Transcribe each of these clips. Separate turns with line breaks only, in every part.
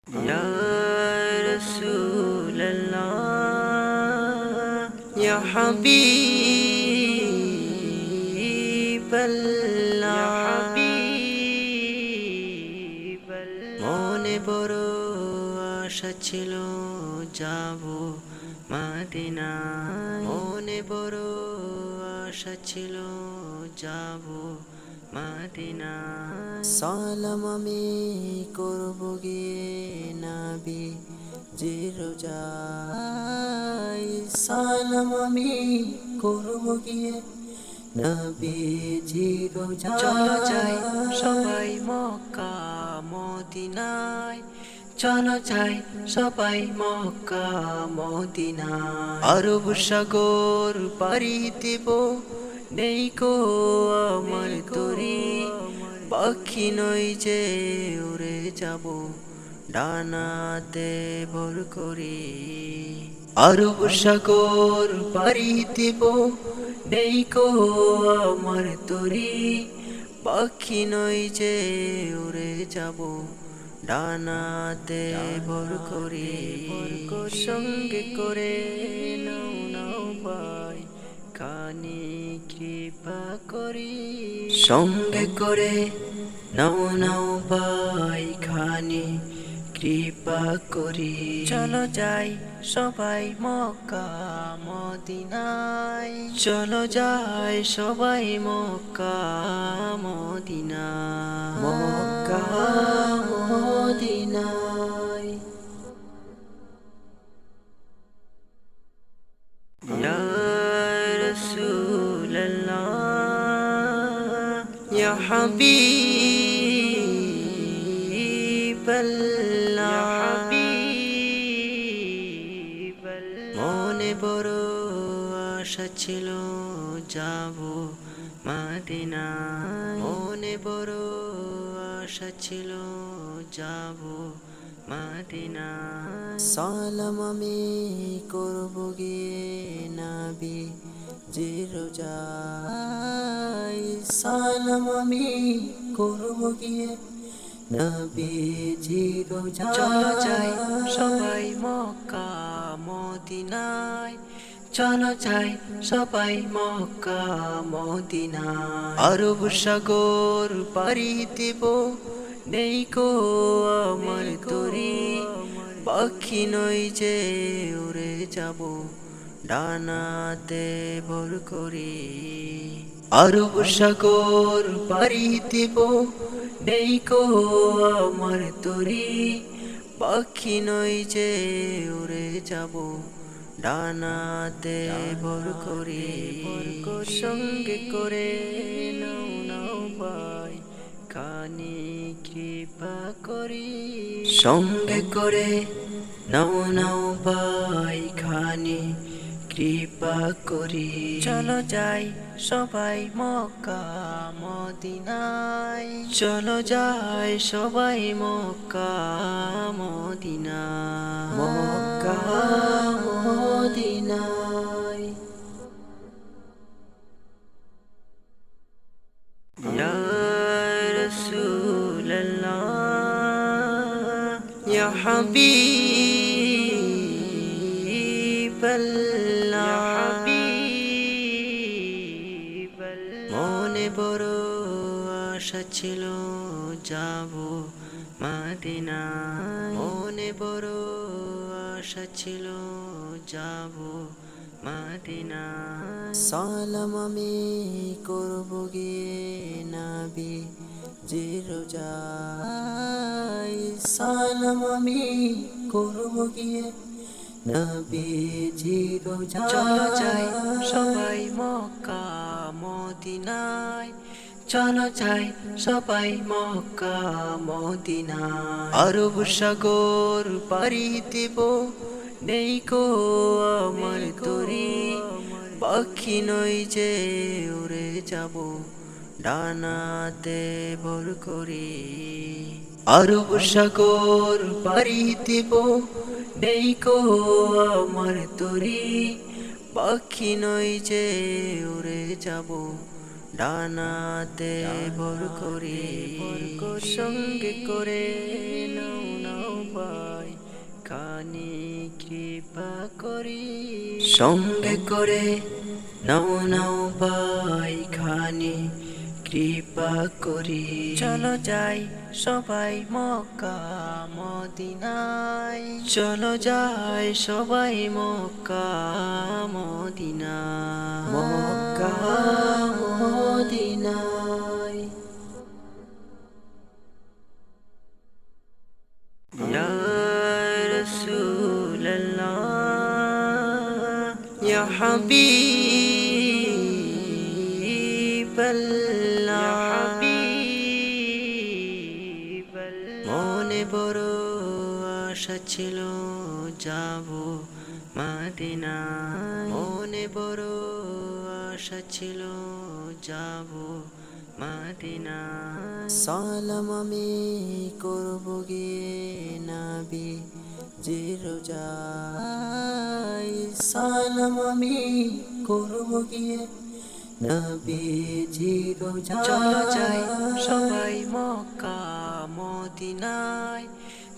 Ya Rasulallah, Ya Habiballah, মনে বড় আশা ছিল যাব মদিনায়, মনে বড় আশা ছিল যাব মদিনায়। সালাম আমি করব গিয়ে নবী জি রোজায়, সালাম আমি করব গিয়ে নবীজি রোজায়। চলো যাই সবাই মক্কা মদিনায়, চলো যাই সবাই মক্কা মদিনায়। আরব সাগর পাড়ি দেব, নেই কো আমার তরি, পাখি নই যে উড়ে যাব ডানাতে ভর করি। আরব সাগর পাড়ি দেব, নেই কো আমার তরি, পাখি নই যে উড়ে যাব ডানাতে ভর করি। সঙ্গে করে নাও নাও ভাই খানি কৃপা করি, সঙ্গে করে নাও নাও ভাই খানি কৃপা করি। চলো যাই সবাই মক্কা মদিনায়, চলো যাই সবাই মক্কা মদিনায়, মক্কা মদিনায়। Ya Rasulallah, Ya Habiballah, মনে বড় আশা ছিল যাব মদিনায়, মনে বড় আশা ছিল যাব মদিনায়। সালাম আমি করব গিয়ে নবী জি রোজায়, সালাম আমি করব গিয়ে নবীজি রোজায়। চলো যাই সবাই মক্কা মদিনায়, চলো যাই সবাই মক্কা মদিনায়। আরব সাগর পাড়ি দেব, নেই কো আমার তরি, পাখি নই যে উড়ে যাব ডানাতে ভর করি। আরব সাগর পাড়ি দেব, নেই কো আমার তরি, পাখি নই যে উড়ে যাব ডানাতে ভর করি। সঙ্গে করে নাও নাও ভাই খানি কৃপা করি, সঙ্গে করে নাও নাও ভাই খানি কৃপা করি। চলো যাই সবাই মক্কা মদিনায়, চলো যাই সবাই মক্কা মদিনায়, মক্কা মদিনায়। Ya Rasulallah, Ya Habiballah, মনে বড় আশা ছিল যাব মদিনায়, মনে বড় আশা ছিল যাব মদিনায়। সালাম আমি করব গিয়ে নবী জি রোজায়, সালাম আমি করব গিয়ে নবীজি রোজায়। চলো যাই সবাই মক্কা মদিনায়, চলো যাই সবাই মক্কা মদিনায়। আরব সাগর পাড়ি দেব, নেই কো আমার তরি, পাখি নই যে উড়ে যাব ডানাতে ভর করি। আরব সাগর পাড়ি দেব, নেই কো আমার তরি, পাখি নই যে উড়ে যাব ডানাতে ভর করি। সঙ্গে করে নাও নাও ভাই কানে কৃপা করি সঙ্গে করে নাও নাও ভাই খানে কৃপা করি চলো যাই সবাই মক্কা মদিনায় চলো যাই সবাই মক্কা মদিনায় মক্কা মদিনায় ইয়া রাসূলুল্লাহ ইয়া হাবিবাল্লাহ মনে বড় আশা ছিল যাব মদিনায় মনে বড় আশা ছিল যাব মদিনায় সালাম আমি করব গিয়ে নবী জি রোজায় সালাম আমি করব গিয়ে নবী জি রোজায় চলো যাই সবাই মক্কা মদিনায়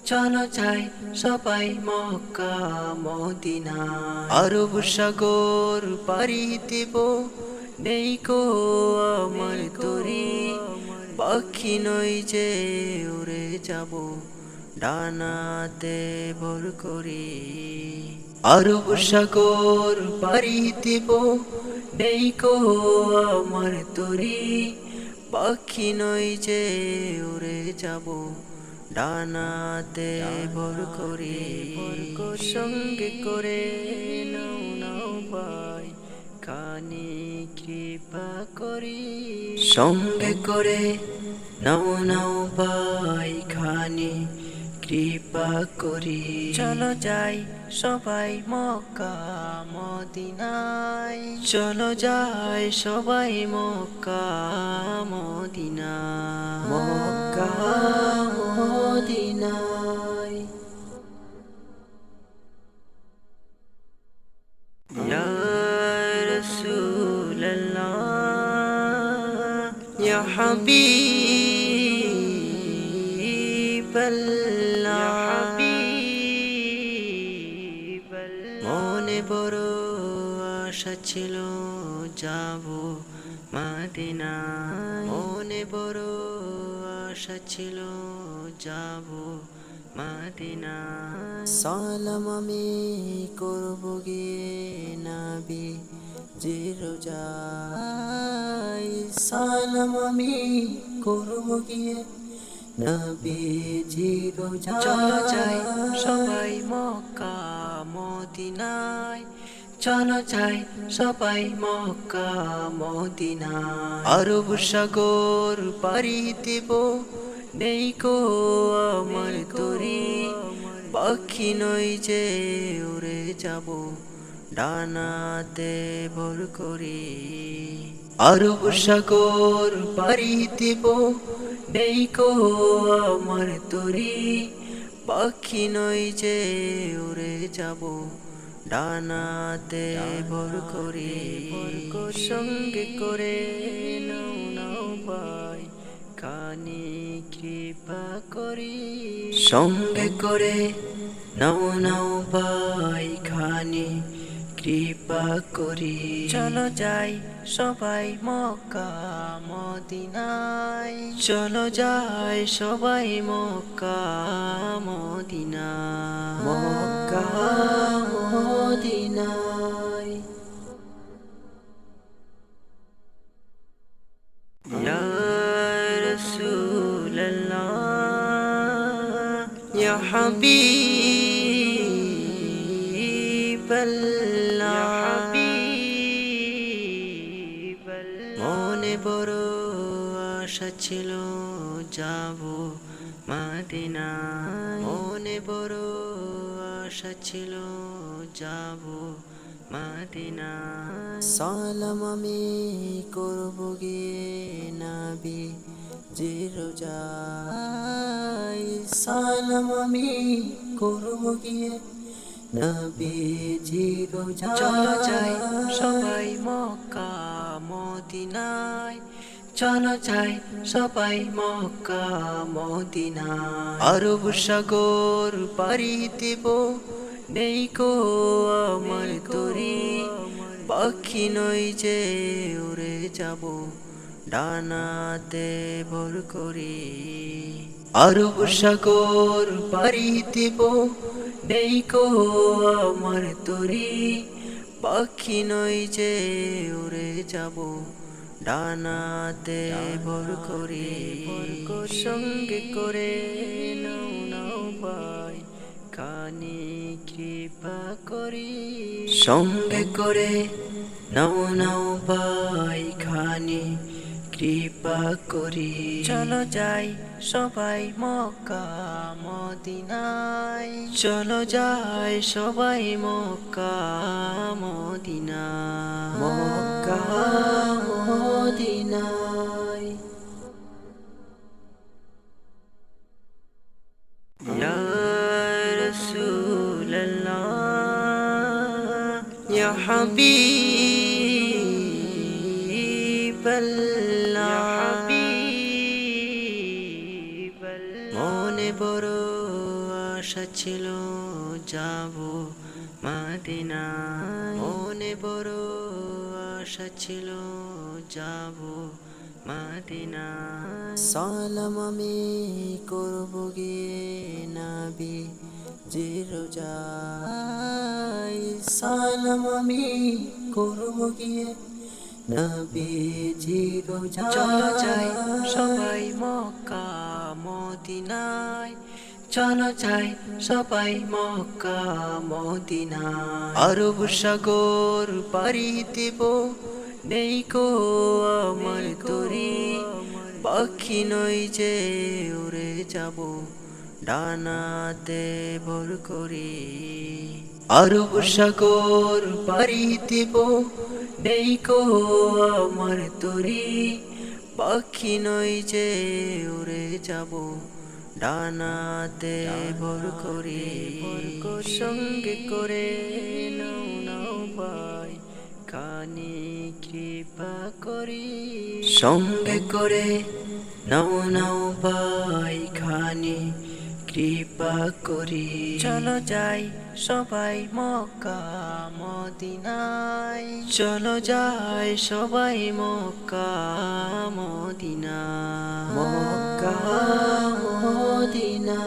চলো যাই সবাই মক্কা মদিনায় আরব সাগর পাড়ি দেব নেই কো আমার তরি পাখি নই যে উড়ে যাব ডানাতে ভর করি আরব সাগর পাড়ি দেব নেই কো আমার তরি পাখি নই যে উড়ে যাব ডানাতে ভর করি সঙ্গে করে নাও নাও ভাই কানে কৃপা করি সঙ্গে করে নাও নাও ভাই খানে কৃপা করি চলো যাই সবাই মক্কা মদিনায় চলো যাই সবাই মক্কা মদিনায় মক্কা মদিনায় ইয়া রাসূলুল্লাহ ইয়া হাবিবাল্লাহ মনে বড় আশা ছিল যাব মদিনায় মনে বড় আশা ছিল যাব মদিনায় সালাম আমি করব গিয়ে নবী জি রোজায় সালাম আমি করব গিয়ে নবী জি রোজায় চলো যাই সবাই মক্কা মদিনায় চলো যাই সবাই মক্কা মদিনায় আরব সাগর পাড়ি দেব নেই কো আমার তরি পাখি নই যে উড়ে যাব ডানাতে ভর করি আরব সাগর পাড়ি দেব নেই কো আমার তরি পাখি নই যে উড়ে যাব ডানাতে ভর করি সঙ্গে করে নাও নাও ভাই কানে কৃপা করি সঙ্গে করে নাও নাও ভাই খানে কৃপা করি চলো যাই সবাই মক্কা মদিনায় চলো যাই সবাই মক্কা মদিনায় মক্কা মদিনায় ইয়া রাসূলুল্লাহ ইয়া হাবিবাল্লাহ মনে বড় আশা ছিল যাব মদিনায় মনে বড় আশা ছিল যাব মদিনায় সালাম আমি করব গিয়ে নবী জি রোজায় সালাম আমি করব গিয়ে নবী জি রোজায় চলো যাই সবাই মক্কা মদিনায় চলো যাই সবাই মক্কা মদিনা আরব সাগর পাড়ি দেব নেই কো আমার তরি পাখি নই যে উড়ে যাব ডানাতে ভর করি আরব সাগর পাড়ি দেব নেই কো আমার তরি পাখি নই যে উড়ে যাব ডানাতে ভর করি সঙ্গে করে নাও নাও ভাই খানি কৃপা করি সঙ্গে করে নাও নাও ভাই খানি কৃপা করি চলো যাই সবাই মক্কা মদিনায় চলো যাই সবাই মক্কা মদিনা মক্কা মদিনায় ইয়া রাসূলুল্লাহ ইয়া হাবিবাল্লাহ মনে বড় আশা ছিল যাব মদিনা মনে বড় আশা ছিল যাব মদিনা সালাম আমি করব গিয়ে নবী যে রোজায় সালাম আমি করব গিয়ে নবীজি রোজা চলো যাই সবাই মক্কা মদিনায় চলো যাই সবাই মক্কা মদিনায় আরব সাগর পাড়ি দেব নেই কো আমার তরি পাখি নই যে উড়ে যাব ডানাতে ভর করি আরব সাগর পাড়ি দেব নেই কো আমার তরি পাখি নই যে উড়ে যাব ডানাতে ভর করি সঙ্গে করে নাও নাও ভাই খানি কৃপা করি সঙ্গে করে নাও নাও ভাই খানি কৃপা করি চলো যাই সবাই মক্কা মদিনায় চলো যাই সবাই মক্কা মদিনা মক্কা মদিনা